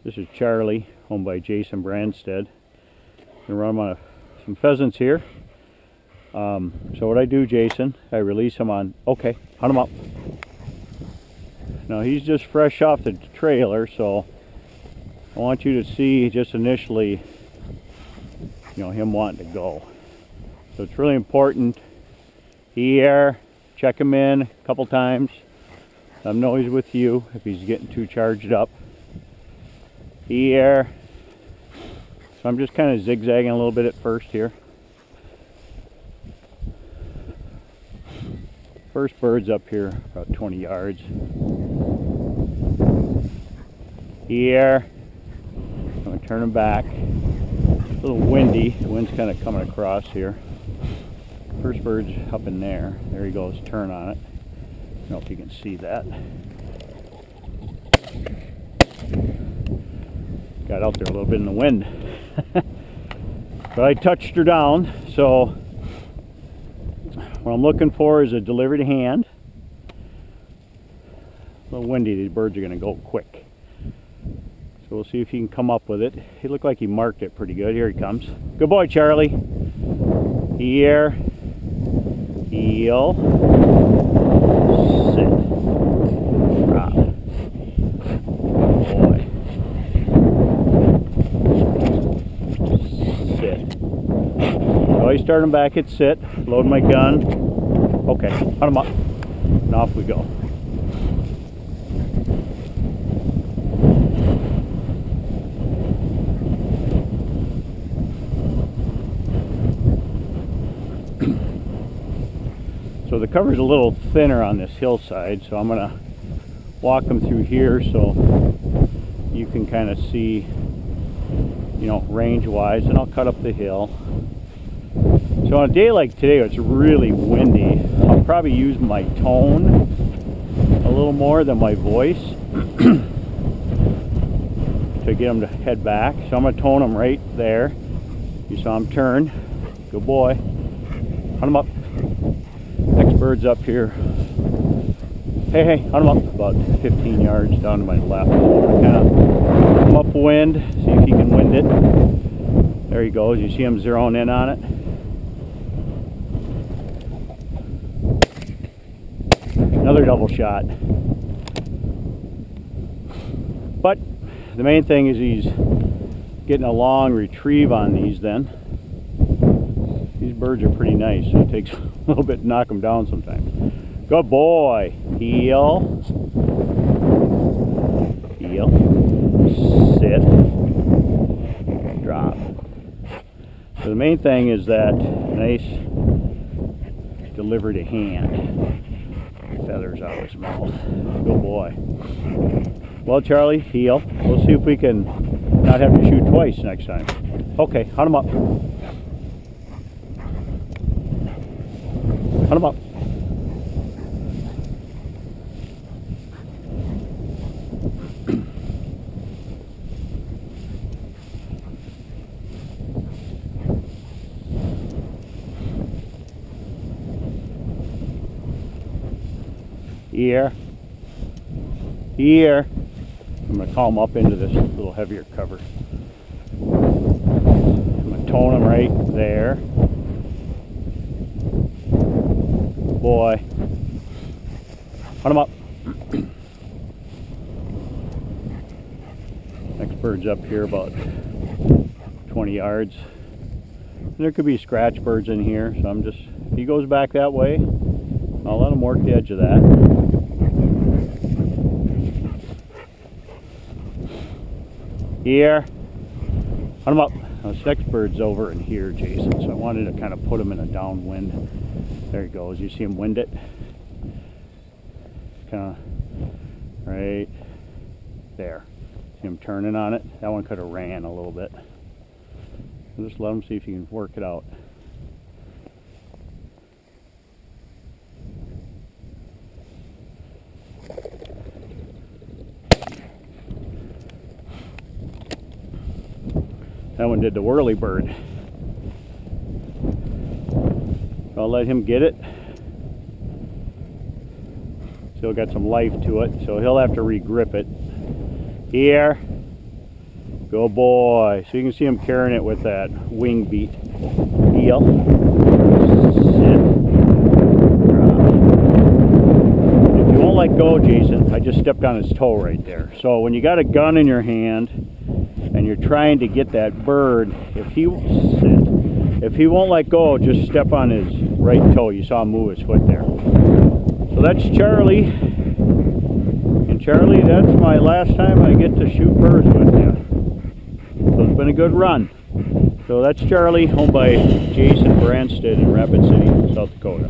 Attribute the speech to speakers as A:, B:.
A: This is Charlie, owned by Jason Brandsted. I'm gonna run on some pheasants here. So what I do, Jason, I release him on, okay, hunt him up. Now he's just fresh off the trailer, so I want you to see just initially, him wanting to go. So it's really important. Here, check him in a couple times. Let him know he's with you if he's getting too charged up. Here. So I'm just kind of zigzagging a little bit at first here. First bird's up here about 20 yards. Here. I'm going to turn him back. A little windy. The wind's kind of coming across here. First bird's up in there. There he goes. Turn on it. I don't know if you can see that. Got out there a little bit in the wind. But I touched her down, so what I'm looking for is a delivery to hand. A little windy, these birds are going to go quick. So we'll see if he can come up with it. He looked like he marked it pretty good. Here he comes. Good boy, Charlie. Here. Heel. Sit. Drop. Boy. Sit. So I start him back at sit. Load my gun. Okay, hunt him up. And off we go. So the cover's a little thinner on this hillside, so I'm going to walk them through here so you can kind of see, range-wise, and I'll cut up the hill. So on a day like today, it's really windy. I'll probably use my tone a little more than my voice to get them to head back. So I'm going to tone them right there. You saw him turn. Good boy. Hunt him up. Next bird's up here. Hey, hunt him up about 15 yards down to my left. Kind of come upwind, see if you can wind it. There he goes. You see him zeroing in on it. Another double shot. But the main thing is he's getting a long retrieve on these then. These birds are pretty nice, so it takes a little bit to knock them down sometimes. Good boy. Heel. Heel. Sit. Drop. So the main thing is that nice delivery to hand. Feathers out of his mouth. Good boy. Well, Charlie, heel. We'll see if we can not have to shoot twice next time. Okay, hunt him up. Hunt him up. Here. Here. I'm going to call him up into this little heavier cover. I'm going to tone him right there. Boy. Hunt him up. Next bird's up here about 20 yards. There could be scratch birds in here, so if he goes back that way, I'll let him work the edge of that. Here. Hunt him up. Now, this next bird's over in here, Jason, so I wanted to kind of put him in a downwind. There he goes. You see him wind it? Kind of right there. See him turning on it? That one could have ran a little bit. So just let him see if you can work it out. That one did the whirly bird. I'll let him get it. Still got some life to it, so he'll have to re-grip it. Here. Good boy. So you can see him carrying it with that wing beat. Heel. Sit. Drop. If you won't let go, Jason, I just stepped on his toe right there. So when you got a gun in your hand and you're trying to get that bird, if he won't let go, just step on his right toe. You saw him move his foot there. So that's Charlie. And Charlie, that's my last time I get to shoot birds with you. So it's been a good run. So that's Charlie, home by Jason Brandsted in Rapid City, South Dakota.